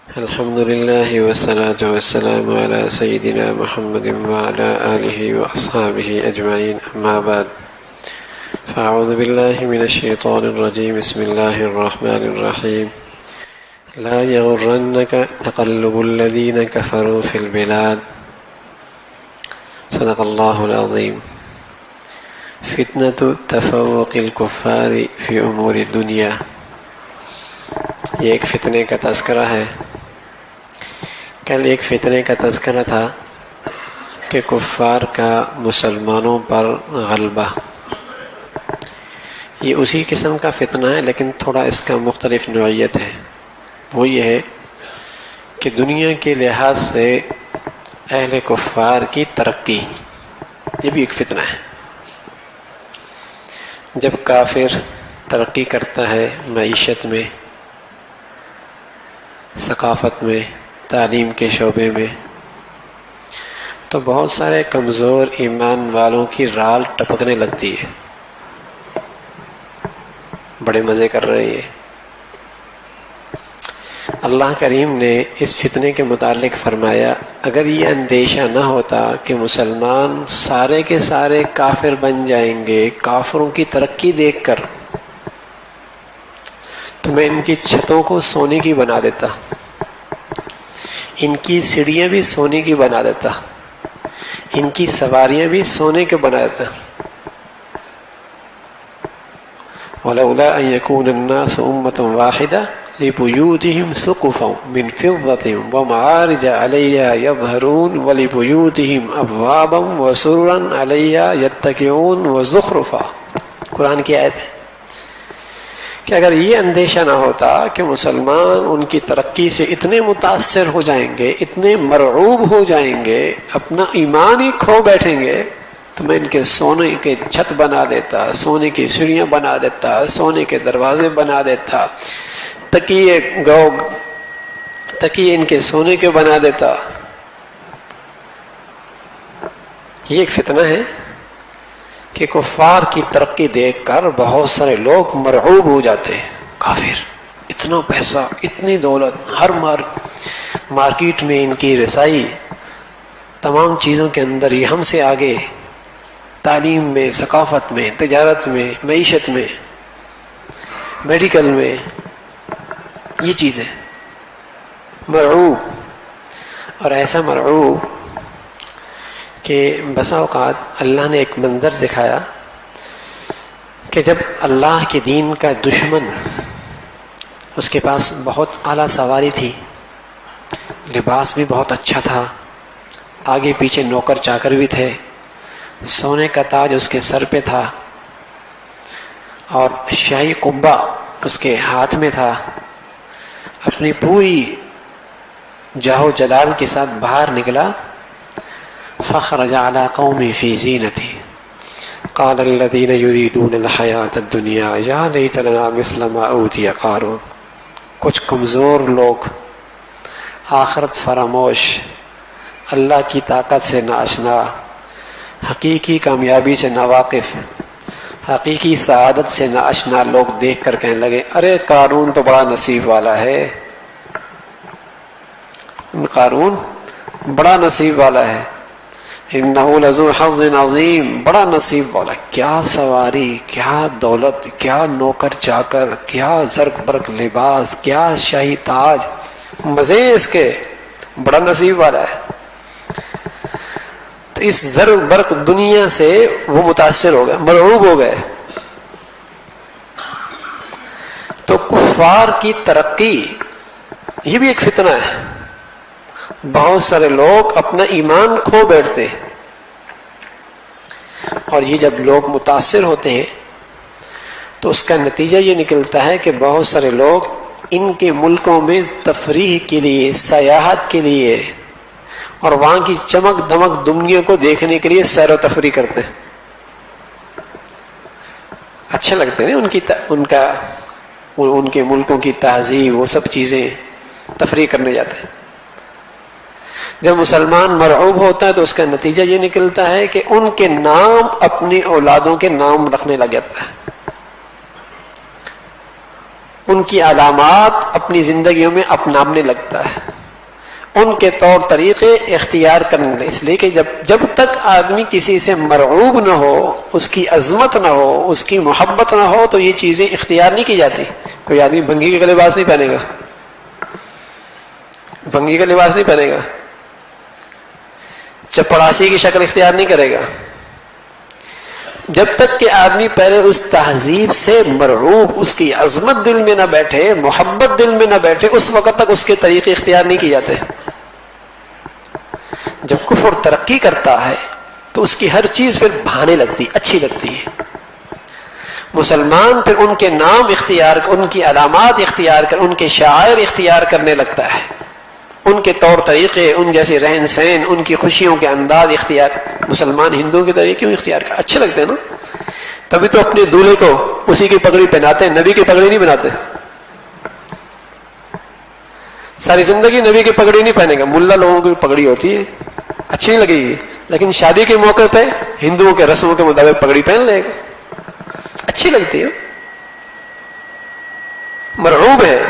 الحمد لله والصلاة والسلام على سيدنا محمد وعلى آله وأصحابه أجمعين، أما بعد، فأعوذ بالله من الشيطان الرجيم. بسم الله الرحمن الرحيم. لا يغرنك تقلب الذين كفروا في البلاد. صدق الله العظيم. فتنة تفوق الكفار في أمور الدنيا. یہ ایک فتنے کا تذکرہ ہے. کل ایک فتنے کا تذکرہ تھا کہ کفار کا مسلمانوں پر غلبہ. یہ اسی قسم کا فتنہ ہے لیکن تھوڑا اس کا مختلف نوعیت ہے. وہ یہ ہے کہ دنیا کے لحاظ سے اہل کفار کی ترقی، یہ بھی ایک فتنہ ہے. جب کافر ترقی کرتا ہے معیشت میں، ثقافت میں، تعلیم کے شعبے میں، تو بہت سارے کمزور ایمان والوں کی رال ٹپکنے لگتی ہے. بڑے مزے کر رہے ہیں. اللہ کریم نے اس فتنے کے متعلق فرمایا، اگر یہ اندیشہ نہ ہوتا کہ مسلمان سارے کے سارے کافر بن جائیں گے کافروں کی ترقی دیکھ کر، تو میں ان کی چھتوں کو سونے کی بنا دیتا، ان کی سیڑھیاں بھی سونے کی بنا دیتا، ان کی سواریاں بھی سونے کے بنا دیتا. وَلَوْلَا أَن يَكُونَ النَّاسُ أُمَّةً وَاحِدَةً لِبُيُوتِهِمْ سُقُفًا مِّن فِضَّةٍ وَمَعَارِجَ عَلَيْهَا يَظْهَرُونَ وَلِبُيُوتِهِمْ أَبْوَابًا وَسُرُرًا عَلَيْهَا يَتَّكِئُونَ وَزُخْرُفًا. قرآن کی آیت ہے کہ اگر یہ اندیشہ نہ ہوتا کہ مسلمان ان کی ترقی سے اتنے متاثر ہو جائیں گے، اتنے مرعوب ہو جائیں گے، اپنا ایمان ہی کھو بیٹھیں گے، تو میں ان کے سونے کے چھت بنا دیتا، سونے کی سیڑھیاں بنا دیتا، سونے کے دروازے بنا دیتا، تکیے ان کے سونے کے بنا دیتا. یہ ایک فتنہ ہے کہ کفار کی ترقی دیکھ کر بہت سارے لوگ مرعوب ہو جاتے ہیں. کافر، اتنا پیسہ، اتنی دولت، ہر مارکیٹ میں ان کی رسائی، تمام چیزوں کے اندر یہ ہم سے آگے، تعلیم میں، ثقافت میں، تجارت میں، معیشت میں، میڈیکل میں، یہ چیزیں مرعوب. اور ایسا مرعوب کہ بسا اوقات اللہ نے ایک منظر دکھایا کہ جب اللہ کے دین کا دشمن، اس کے پاس بہت اعلیٰ سواری تھی، لباس بھی بہت اچھا تھا، آگے پیچھے نوکر چاکر بھی تھے، سونے کا تاج اس کے سر پہ تھا اور شاہی قبہ اس کے ہاتھ میں تھا، اپنی پوری جاہو جلال کے ساتھ باہر نکلا. فخرج على قومه في زينته قال الذين يريدون الحياة الدنيا يا ليت لنا مثل ما أوتي قارون. کچھ کمزور لوگ، آخرت فراموش، اللہ کی طاقت سے ناآشنا، حقیقی کامیابی سے ناواقف، حقیقی سعادت سے ناآشنا لوگ دیکھ کر کہنے لگے، ارے قارون تو بڑا نصیب والا ہے، قارون بڑا نصیب والا ہے، انہو لذو حظ عظیم، بڑا نصیب والا، کیا سواری، کیا دولت، کیا نوکر چاکر، کیا زرق برق لباس، کیا شاہی تاج، مزے اس کے، بڑا نصیب والا ہے. تو اس زرق برق دنیا سے وہ متاثر ہو گئے، مرعوب ہو گئے. تو کفار کی ترقی یہ بھی ایک فتنہ ہے. بہت سارے لوگ اپنا ایمان کھو بیٹھتے ہیں، اور یہ جب لوگ متاثر ہوتے ہیں تو اس کا نتیجہ یہ نکلتا ہے کہ بہت سارے لوگ ان کے ملکوں میں تفریح کے لیے، سیاحت کے لیے اور وہاں کی چمک دمک دنیا کو دیکھنے کے لیے سیر و تفریح کرتے ہیں. اچھے لگتے ہیں ان کے ملکوں کی تہذیب، وہ سب چیزیں تفریح کرنے جاتے ہیں. جب مسلمان مرعوب ہوتا ہے تو اس کا نتیجہ یہ نکلتا ہے کہ ان کے نام اپنی اولادوں کے نام رکھنے لگ جاتا ہے. ان کی علامات اپنی زندگیوں میں اپنانے لگتا ہے، ان کے طور طریقے اختیار کرنے، اس لیے کہ جب تک آدمی کسی سے مرعوب نہ ہو، اس کی عظمت نہ ہو، اس کی محبت نہ ہو، تو یہ چیزیں اختیار نہیں کی جاتی۔ کوئی آدمی بھنگی کا لباس نہیں پہنے گا، بھنگی کا لباس نہیں پہنے گا، چپڑاسی کی شکل اختیار نہیں کرے گا، جب تک کہ آدمی پہلے اس تہذیب سے مرعوب، اس کی عظمت دل میں نہ بیٹھے، محبت دل میں نہ بیٹھے، اس وقت تک اس کے طریقے اختیار نہیں کیے جاتے۔ جب کفر ترقی کرتا ہے تو اس کی ہر چیز پھر بھانے لگتی، اچھی لگتی ہے۔ مسلمان پھر ان کے نام اختیار، ان کی علامات اختیار کر، ان کے شعائر اختیار کرنے لگتا ہے، ان کے طور طریقے، ان جیسے رہن سہن، ان کی خوشیوں کے انداز اختیار۔ مسلمان ہندوؤں کے طریقے کیوں اختیار کر؟ اچھے لگتے ہیں نا، تبھی تو اپنے دولہے کو اسی کی پگڑی پہناتے ہیں، نبی کی پگڑی نہیں بناتے۔ ساری زندگی نبی کی پگڑی نہیں پہنے گا، ملا لوگوں کی پگڑی ہوتی ہے، اچھی نہیں لگے گی، لیکن شادی کے موقع پہ ہندوؤں کے رسموں کے مطابق پگڑی پہن لے گا، اچھی لگتی ہے، مرعوب ہے،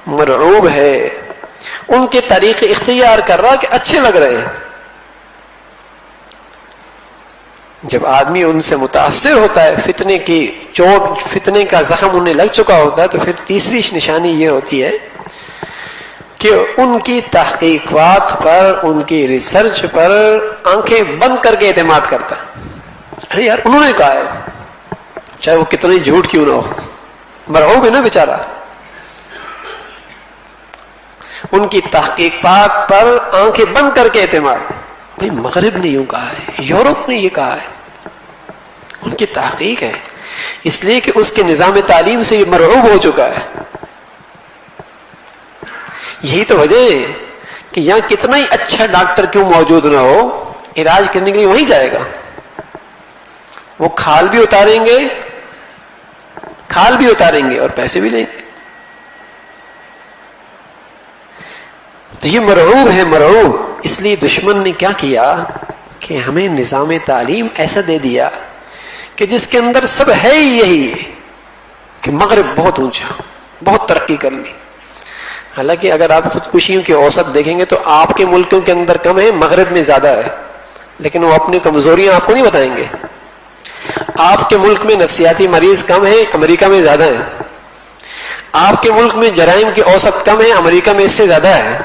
مرعوب ہے، ان کے طریقے اختیار کر رہا کہ اچھے لگ رہے ہیں۔ جب آدمی ان سے متاثر ہوتا ہے، فتنے کی چوٹ، فتنے کا زخم انہیں لگ چکا ہوتا ہے، تو پھر تیسری نشانی یہ ہوتی ہے کہ ان کی تحقیقات پر، ان کی ریسرچ پر آنکھیں بند کر کے اعتماد کرتا۔ ارے یار انہوں نے کہا ہے، چاہے وہ کتنی جھوٹ کیوں نہ ہو، مرعوب ہے نا بیچارہ۔ ان کی تحقیقات پر آنکھیں بند کر کے اعتماد، بھئی مغرب نے یوں کہا ہے، یورپ نے یہ کہا ہے، ان کی تحقیق ہے، اس لیے کہ اس کے نظام تعلیم سے یہ مرعوب ہو چکا ہے۔ یہی تو وجہ ہے کہ یہاں کتنا ہی اچھا ڈاکٹر کیوں موجود نہ ہو، علاج کرنے کے لیے وہیں جائے گا، وہ کھال بھی اتاریں گے، کھال بھی اتاریں گے اور پیسے بھی لیں گے۔ تو یہ مرعوب ہے، مرعوب۔ اس لیے دشمن نے کیا کیا کہ ہمیں نظام تعلیم ایسا دے دیا کہ جس کے اندر سب ہے ہی یہی کہ مغرب بہت اونچا، بہت ترقی کر لی۔ حالانکہ اگر آپ خودکشیوں کی اوسط دیکھیں گے تو آپ کے ملکوں کے اندر کم ہے، مغرب میں زیادہ ہے، لیکن وہ اپنی کمزوریاں آپ کو نہیں بتائیں گے۔ آپ کے ملک میں نفسیاتی مریض کم ہیں، امریکہ میں زیادہ ہیں۔ آپ کے ملک میں جرائم کی اوسط کم ہے، امریکہ میں اس سے زیادہ ہے،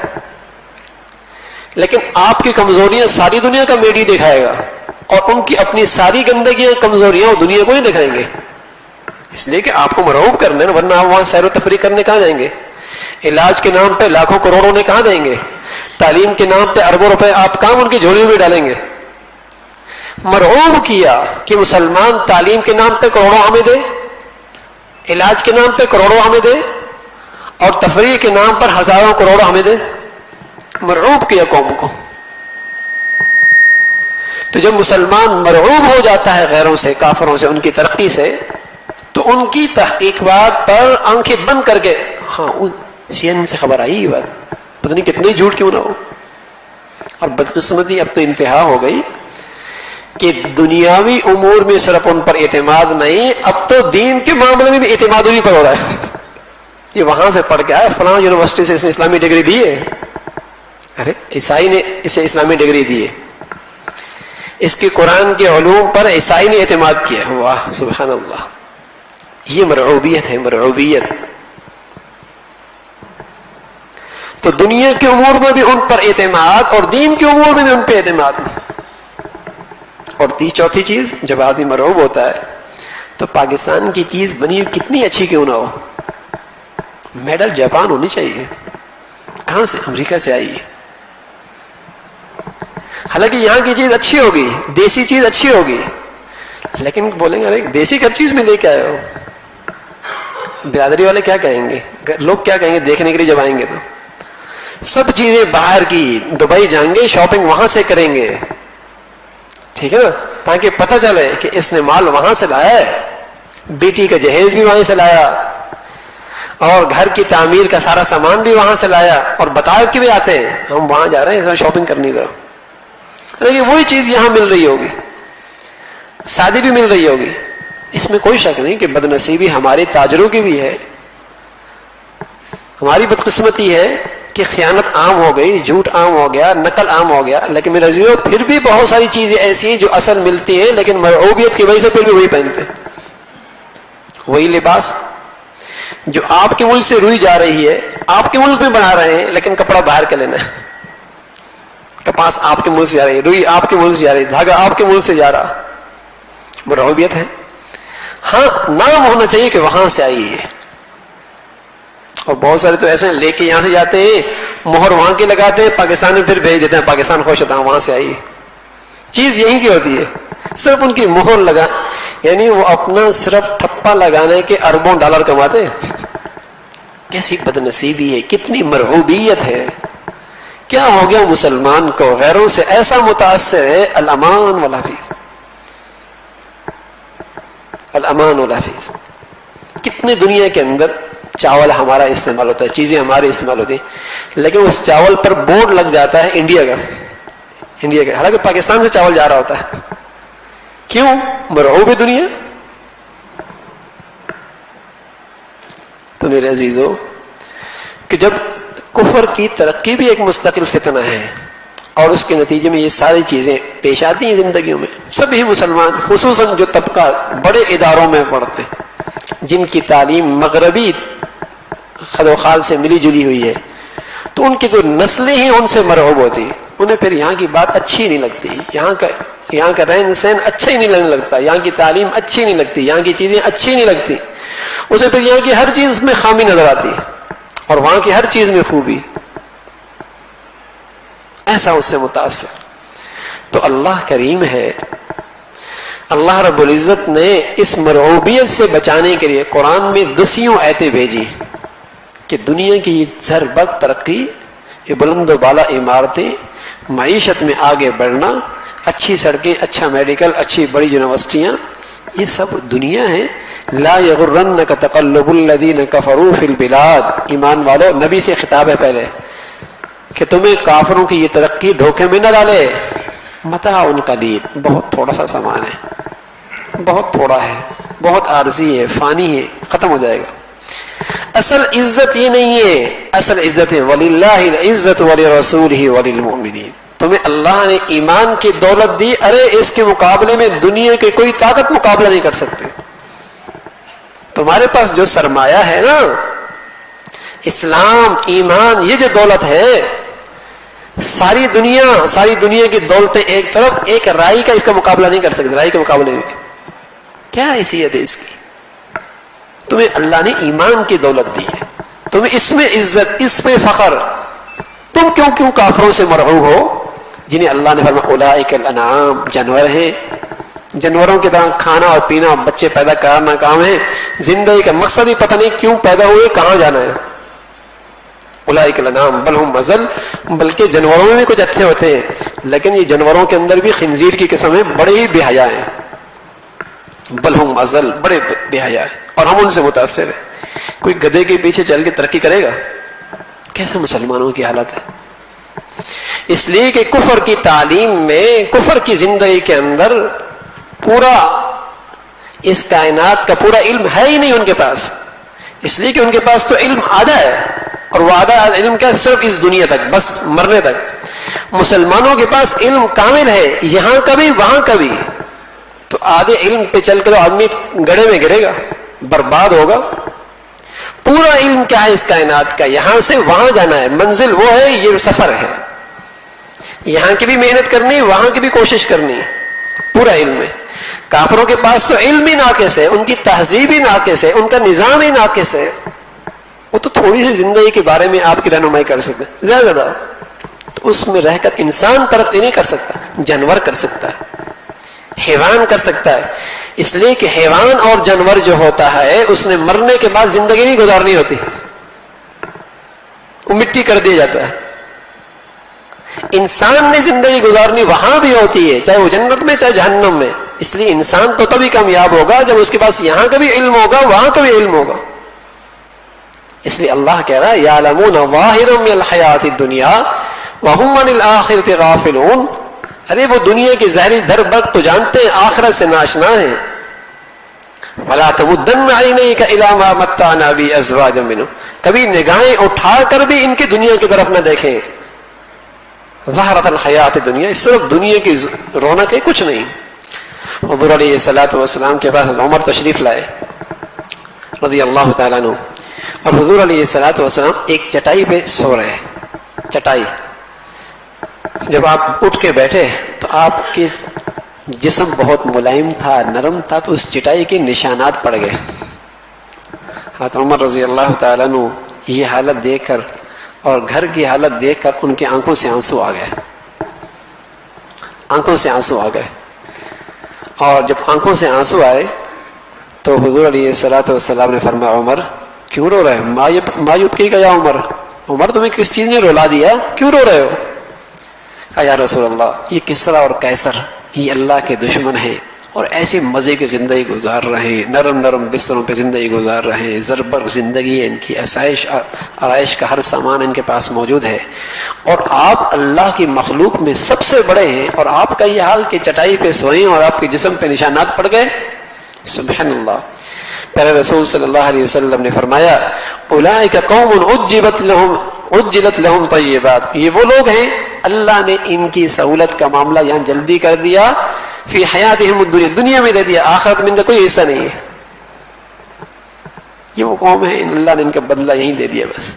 لیکن آپ کی کمزوریاں ساری دنیا کا میڈیا دکھائے گا، اور ان کی اپنی ساری گندگیاں، کمزوریاں وہ دنیا کو نہیں دکھائیں گے، اس لیے کہ آپ کو مرعوب کرنا ہے، ورنہ آپ وہاں سیر و تفریح کرنے کہاں جائیں گے؟ علاج کے نام پہ لاکھوں کروڑوں نے کہاں دیں گے؟ تعلیم کے نام پہ اربوں روپے آپ کہاں ان کی جھولیوں میں ڈالیں گے؟ مرعوب کیا کہ مسلمان تعلیم کے نام پہ کروڑوں ہمیں دے، علاج کے نام پہ کروڑوں ہمیں دے، اور تفریح کے نام پر ہزاروں کروڑوں ہمیں دے۔ مرعوب کیا قوم کو۔ تو جب مسلمان مرعوب ہو جاتا ہے غیروں سے، کافروں سے، ان کی ترقی سے، تو ان کی تحقیقات پر آنکھیں بند کر کے، ہاں سی این سے خبر آئی، یہ بات پتہ نہیں کتنی جھوٹ کیوں نہ ہو۔ اور بدقسمتی اب تو انتہا ہو گئی کہ دنیاوی امور میں صرف ان پر اعتماد نہیں، اب تو دین کے معاملے میں بھی اعتماد انہیں پر ہو رہا ہے۔ یہ وہاں سے پڑھ کے آیا، فلاں یونیورسٹی سے اس نے اسلامی ڈگری دی ہے، ارے عیسائی نے اسے اسلامی ڈگری دی ہے، اس کے قرآن کے علوم پر عیسائی نے اعتماد کیا۔ واہ سبحان اللہ، یہ مرعوبیت ہے، مرعوبیت۔ تو دنیا کے امور میں بھی ان پر اعتماد، اور دین کے امور میں بھی ان پہ اعتماد۔ اور چوتھی چیز، جب آدمی مرعوب ہوتا ہے تو پاکستان کی چیز بنی کتنی اچھی کیوں نہ ہو، میڈل جاپان ہونی چاہیے، کہاں سے؟ امریکہ سے آئی ہے۔ حالانکہ یہاں کی چیز اچھی ہوگی، دیسی چیز اچھی ہوگی، لیکن بولیں گے ارے دیسی ہر چیز میں لے کے آئے ہو۔ برادری والے کیا کہیں گے، لوگ کیا کہیں گے دیکھنے کے لیے جب آئیں گے؟ تو سب چیزیں باہر کی، دبئی جائیں گے، شاپنگ وہاں سے کریں گے، ٹھیک ہے نا، تاکہ پتہ چلے کہ اس نے مال وہاں سے لایا ہے، بیٹی کا جہیز بھی وہاں سے لایا، اور گھر کی تعمیر کا سارا سامان بھی وہاں سے لایا، اور بتا کے بھی آتے ہیں ہم وہاں جا رہے ہیں شاپنگ کرنے کا۔ لیکن وہی چیز یہاں مل رہی ہوگی، سادی بھی مل رہی ہوگی، اس میں کوئی شک نہیں کہ بدنصیبی ہماری تاجروں کی بھی ہے، ہماری بدقسمتی ہے کہ خیانت عام ہو گئی، جھوٹ عام ہو گیا، نقل عام ہو گیا. لیکن میرے عزیزو پھر بھی بہت ساری چیزیں ایسی ہیں جو اصل ملتی ہیں، لیکن مرعوبیت کی وجہ سے پھر بھی وہی پہنتے ہیں. وہی لباس جو آپ کے ملک سے روئی جا رہی ہے، آپ کے ملک میں بنا رہے ہیں، لیکن کپڑا باہر کا لینا ہے. کپاس آپ کے ملک سے جا رہی ہے، روئی آپ کے ملک سے جا رہی ہے، دھاگا آپ کے ملک سے جا رہا. مرعوبیت ہے. ہاں نام ہونا چاہیے کہ وہاں سے آئی ہے. اور بہت سارے تو ایسے ہیں لے کے یہاں سے جاتے ہیں، مہر وہاں کی لگاتے ہیں، پاکستان میں پھر بھیج دیتے ہیں، پاکستان خوش ہوتا ہے وہاں سے آئی. چیز یہیں کی ہوتی ہے، صرف ان کی مہر لگا، یعنی وہ اپنا صرف ٹھپا لگانے کے اربوں ڈالر کماتے ہیں. کیسی بدنصیبی ہے، کتنی مرعوبیت ہے. کیا ہو گیا مسلمان کو غیروں سے ایسا متاثر ہے. الامان والحفیظ، الامان والحفیظ. کتنے دنیا کے اندر چاول ہمارا استعمال ہوتا ہے، چیزیں ہماری استعمال ہوتی ہیں، لیکن اس چاول پر بورڈ لگ جاتا ہے انڈیا کا، انڈیا کا، حالانکہ پاکستان سے چاول جا رہا ہوتا ہے. کیوں؟ مرعوب ہے دنیا. تو میرے عزیزو کہ جب کفر کی ترقی بھی ایک مستقل فتنہ ہے اور اس کے نتیجے میں یہ ساری چیزیں پیش آتی ہیں زندگیوں میں، سبھی مسلمان خصوصاً جو طبقہ بڑے اداروں میں پڑھتے ہیں، جن کی تعلیم مغربی خد و خال سے ملی جلی ہوئی ہے، تو ان کی جو نسلیں ہیں ان سے مرعوب ہوتی، انہیں پھر یہاں کی بات اچھی نہیں لگتی، یہاں کا رہن سہن اچھا ہی نہیں لگنے لگتا، یہاں کی تعلیم اچھی نہیں لگتی، یہاں کی چیزیں اچھی نہیں لگتی، اسے پھر یہاں کی ہر چیز میں خامی نظر آتی اور وہاں کی ہر چیز میں خوبی. ایسا اس سے متاثر. تو اللہ کریم ہے، اللہ رب العزت نے اس مرعوبیت سے بچانے کے لیے قرآن میں 10 آیتیں بھیجی کہ دنیا کی یہ زربک ترقی، یہ بلند و بالا عمارتیں، معیشت میں آگے بڑھنا، اچھی سڑکیں، اچھا میڈیکل، اچھی بڑی یونیورسٹیاں، یہ سب دنیا ہے. لا یغرنک تقلب الذین کفروا فی البلاد. ایمان والو، نبی سے خطاب ہے پہلے کہ تمہیں کافروں کی یہ ترقی دھوکے میں نہ ڈالے. متاع قلیل، بہت تھوڑا سا سامان ہے، بہت تھوڑا ہے، بہت عارضی ہے، فانی ہے، ختم ہو جائے گا. اصل عزت یہ نہیں ہے، اصل عزت ہے وَلِلَّهِ الْعِزَّةُ وَلِرَسُولِهِ وَلِلْمُؤْمِنِينَ. تمہیں اللہ نے ایمان کی دولت دی، ارے اس کے مقابلے میں دنیا کی کوئی طاقت مقابلہ نہیں کر سکتے. تمہارے پاس جو سرمایہ ہے نا، اسلام، ایمان، یہ جو دولت ہے، ساری دنیا کی دولتیں ایک طرف، ایک رائی کا اس کا مقابلہ نہیں کر سکتے. رائی کے مقابلے میں کیا حیثیت ہے اس کی؟ تمہیں اللہ نے ایمان کی دولت دی ہے، تمہیں اس میں عزت، اس میں فخر. تم کیوں کافروں سے مرعوب ہو جنہیں اللہ نے فرمایا اولئک الانعام، جانور ہیں، جانوروں کی طرح کھانا اور پینا، بچے پیدا کرنا کام ہے. زندگی کا مقصد ہی پتہ نہیں کیوں پیدا ہوئے، کہاں جانا ہے. اولئک الانعام بل ہم اضل. بلکہ جانوروں میں بھی کچھ اچھے ہوتے ہیں، لیکن یہ جانوروں کے اندر بھی خنزیر کی قسم ہے، بڑے ہی بے حیا ہیں. بل ہم اضل، بڑے بے حیا ہیں اور ہم ان سے متاثر ہیں. کوئی گدھے کے پیچھے چل کے ترقی کرے گا؟ کیسے مسلمانوں کی حالت ہے. اس لیے کہ کفر کی تعلیم میں، کفر کی زندگی کے اندر پورا اس کائنات کا پورا علم ہے ہی نہیں ان کے پاس. اس لیے کہ ان کے پاس تو علم آدھا ہے، اور وہ آدھا علم کیا، صرف اس دنیا تک، بس مرنے تک. مسلمانوں کے پاس علم کامل ہے، یہاں کا بھی وہاں کا بھی. تو آدھے علم پہ چل کے تو آدمی گڑھے میں گرے گا، برباد ہوگا. پورا علم کیا ہے اس کائنات کا، یہاں سے وہاں جانا ہے، منزل وہ ہے، یہ سفر ہے. یہاں کی بھی محنت کرنی، وہاں کی بھی کوشش کرنی، پورا علم ہے. کافروں کے پاس تو علم ہی ناقص ہے، ان کی تہذیب ہی ناقص ہے، ان کا نظام ہی ناقص ہے. وہ تو تھوڑی سی زندگی کے بارے میں آپ کی رہنمائی کر سکتے، زیادہ تو اس میں رہ کر انسان ترقی نہیں کر سکتا. جانور کر سکتا ہے، حیوان کر سکتا ہے. اس لیے کہ حیوان اور جانور جو ہوتا ہے، اس نے مرنے کے بعد زندگی نہیں گزارنی ہوتی، وہ مٹی کر دیا جاتا ہے. انسان نے زندگی گزارنی وہاں بھی ہوتی ہے، چاہے وہ جنت میں چاہے جہنم میں. اس لیے انسان تو تبھی کامیاب ہوگا جب اس کے پاس یہاں کا بھی علم ہوگا، وہاں کا بھی علم ہوگا. اس لیے اللہ کہہ رہا ہے یعلمون ظاہرا من الحیات الدنیا وهم عن الآخرۃ غافلون. ارے وہ دنیا کی ظاہری در برق تو جانتے ہیں، آخرت سے ناشنا ہیں. وَلَا تَمُدَّنَّ عَيْنَيْكَ إِلَىٰ مَا مَتَّعْنَا بِهِ أَزْوَاجًا مِّنْهُمْ، کبھی نگاہیں اٹھا کر بھی ان کی دنیا کی طرف نہ دیکھیں. ظہرت الحیات دنیا، صرف دنیا کی رونق ہے، کچھ نہیں. حضور علیہ الصلوۃ والسلام کے پاس عمر تشریف لائے رضی اللہ تعالیٰ عنہ، اور حضور علیہ الصلوۃ والسلام ایک چٹائی پہ سو رہے. چٹائی جب آپ اٹھ کے بیٹھے تو آپ کے جسم بہت ملائم تھا، نرم تھا، تو اس چٹائی کے نشانات پڑ گئے. حضرت عمر رضی اللہ تعالیٰ عنہ یہ حالت دیکھ کر اور گھر کی حالت دیکھ کر ان کی آنکھوں سے آنسو آ گئے. آنکھوں سے آنسو آ گئے. اور جب آنکھوں سے آنسو آئے تو حضور علیہ الصلوۃ والسلام نے فرمایا عمر کیوں رو رہے ہو؟ ما یبکی کا یا عمر، عمر تمہیں کس چیز نے رلا دیا، کیوں رو رہے ہو؟ کہا یا رسول اللہ یہ کسرا اور قیصر یہ اللہ کے دشمن ہیں اور ایسے مزے کی زندگی گزار رہے ہیں، نرم نرم بستروں پہ زندگی گزار رہے ہیں، زربر زندگی ہے ان کی، آرائش کا ہر سامان ان کے پاس موجود ہے، اور آپ اللہ کی مخلوق میں سب سے بڑے ہیں اور آپ کا یہ حال کہ چٹائی پہ سوئیں اور آپ کے جسم پہ نشانات پڑ گئے. سبحان اللہ. پہلے رسول صلی اللہ علیہ وسلم نے فرمایا اولئک قوم عجلت لهم طیبات، یہ وہ لوگ ہیں اللہ نے ان کی سہولت کا معاملہ یہاں جلدی کر دیا، فی حیاتہم الدنیا، دنیا میں دے دیا، آخرت میں ان کا کوئی حصہ نہیں ہے. یہ وہ قوم ہے اللہ نے ان کا بدلہ یہیں دے دیا بس.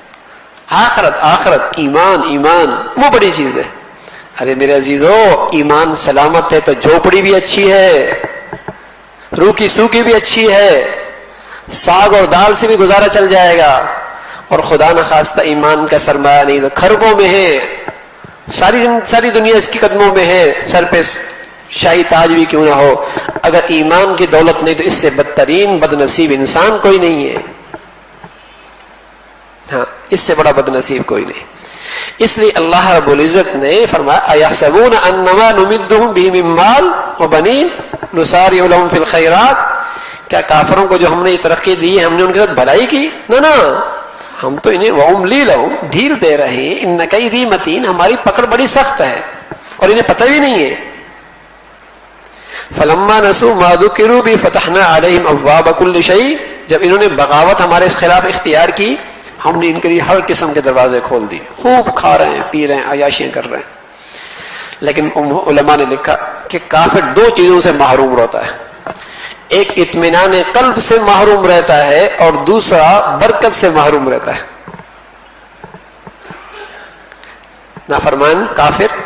آخرت ایمان وہ بڑی چیز ہے. ارے میرے عزیزو ایمان سلامت ہے تو جھوپڑی بھی اچھی ہے، روکی سوکی بھی اچھی ہے، ساگ اور دال سے بھی گزارا چل جائے گا، اور خدا نخواستہ ایمان کا سرمایہ نہیں تو خربوں میں ہے، ساری دنیا اس کے قدموں میں ہے، سر پہ شاہی تاج بھی کیوں نہ ہو، اگر ایمان کی دولت نہیں تو اس سے بدترین بد نصیب انسان کوئی نہیں ہے. ہاں اس سے بڑا بد نصیب کوئی نہیں. اس لیے اللہ رب العزت نے فرمایا اَيَحْسَبُونَ أَنَّمَا نُمِدُّهُمْ بِهِ مِن مَّالٍ وَبَنِينَ نُسَارِعُ لَهُمْ فِي الْخَيْرَاتِ، کیا کافروں کو جو ہم نے یہ ترقی دی ہے ہم نے ان کے ساتھ بھلائی کی؟ نہ ہم تو انہیں وَأُمْلِي لَهُمْ ڈھیل دے رہے ہیں، إِنَّ كَيْدِي مَتِينٌ ہماری پکڑ بڑی سخت ہے اور انہیں پتہ بھی نہیں ہے. فَلَمَّا نَسُوا مَا ذُكِّرُوا بِهِ فَتَحْنَا عَلَيْهِمْ أَبْوَابَ كُلِّ شَيْءٍ، جب انہوں نے بغاوت ہمارے خلاف اختیار کی ہم نے ان کے لیے ہر قسم کے دروازے کھول دی، خوب کھا رہے ہیں، پی رہے ہیں، عیاشیاں کر رہے ہیں. لیکن علماء نے لکھا کہ کافر دو چیزوں سے محروم رہتا ہے، ایک اطمینان قلب سے محروم رہتا ہے اور دوسرا برکت سے محروم رہتا ہے. نافرمان کافر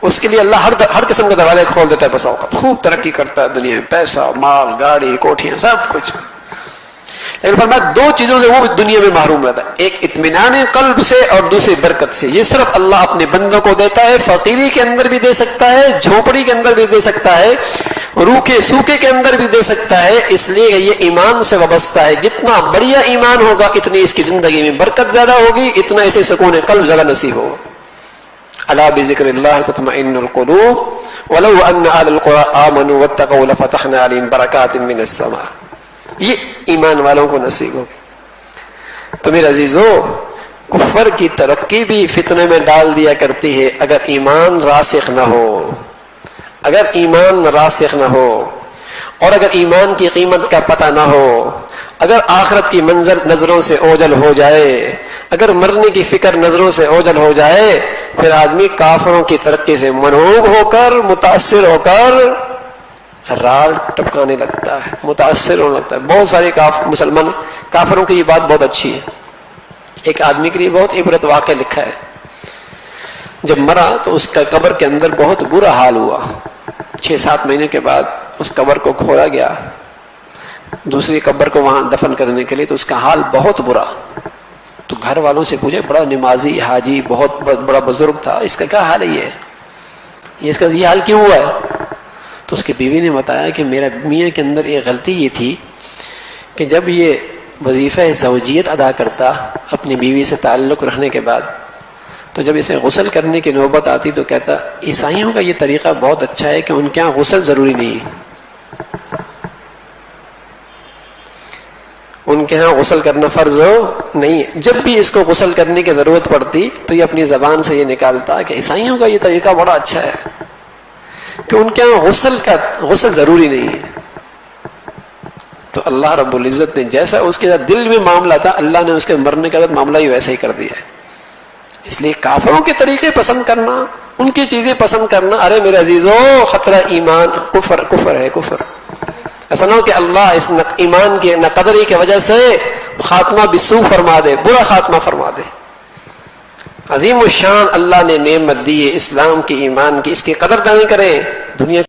اس کے لیے اللہ ہر قسم کے دروازے کھول دیتا ہے، بس اوقات خوب ترقی کرتا ہے دنیا میں، پیسہ مال گاڑی کوٹھیاں سب کچھ، لیکن فرمایا دو چیزوں سے وہ دنیا میں محروم رہتا ہے، ایک اطمینان قلب سے اور دوسری برکت سے. یہ صرف اللہ اپنے بندوں کو دیتا ہے، فقیری کے اندر بھی دے سکتا ہے، جھوپڑی کے اندر بھی دے سکتا ہے، روکے سوکھے کے اندر بھی دے سکتا ہے. اس لیے یہ ایمان سے وابستہ ہے، جتنا بڑھیا ایمان ہوگا اتنی اس کی زندگی میں برکت زیادہ ہوگی، اتنا اسے سکون قلب زیادہ نصیب ہوگا. الا بذکر اللہ تطمئن القلوب ولو ان اهل القرى آمنوا واتقوا لفتحنا عليهم برکات من السماء. یہ ایمان والوں کو نصیب ہوگی. تو میرے عزیزو کفر کی ترقی بھی فتنے میں ڈال دیا کرتی ہے اگر ایمان راسخ نہ ہو، اگر ایمان راسخ نہ ہو، اور اگر ایمان کی قیمت کا پتہ نہ ہو، اگر آخرت کی منزل نظروں سے اوجھل ہو جائے، اگر مرنے کی فکر نظروں سے اوجھل ہو جائے، پھر آدمی کافروں کی ترقی سے منہوب ہو کر متاثر ہو کر رال ٹپکانے لگتا ہے، متاثر ہونے لگتا ہے. بہت سارے مسلمان کافروں کی یہ بات بہت اچھی ہے. ایک آدمی کے لیے بہت عبرت واقعہ لکھا ہے، جب مرا تو اس کا قبر کے اندر بہت برا حال ہوا. 6-7 مہینے کے بعد اس قبر کو کھولا گیا دوسری قبر کو وہاں دفن کرنے کے لیے، تو اس کا حال بہت برا. تو گھر والوں سے پوچھے، بڑا نمازی حاجی بہت بڑا بزرگ تھا، اس کا کیا حال ہے؟ اس کا یہ حال کیوں ہوا ہے؟ تو اس کی بیوی نے بتایا کہ میرا میاں کے اندر ایک غلطی یہ تھی کہ جب یہ وظیفہ زوجیت ادا کرتا اپنی بیوی سے تعلق رکھنے کے بعد، تو جب اسے غسل کرنے کی نوبت آتی تو کہتا عیسائیوں کا یہ طریقہ بہت اچھا ہے کہ ان کے یہاں غسل ضروری نہیں ہے، ان کے ہاں غسل کرنا فرض ہو نہیں ہے. جب بھی اس کو غسل کرنے کی ضرورت پڑتی تو یہ اپنی زبان سے یہ نکالتا کہ عیسائیوں کا یہ طریقہ بڑا اچھا ہے کہ ان کے ہاں غسل ضروری نہیں ہے. تو اللہ رب العزت نے جیسا اس کے دل میں معاملہ تھا، اللہ نے اس کے مرنے کے بعد معاملہ ہی ویسا ہی کر دیا ہے. اس لیے کافروں کے طریقے پسند کرنا، ان کی چیزیں پسند کرنا، ارے میرے عزیزوں خطرہ ایمان، کفر ہے کفر. ایسا نہ ہو کہ اللہ اس ایمان کی نہ قدری کی وجہ سے خاتمہ بسو فرما دے، برا خاتمہ فرما دے. عظیم الشان اللہ نے نعمت دی ہے اسلام کی، ایمان کی، اس کی قدر نہیں کریں دنیا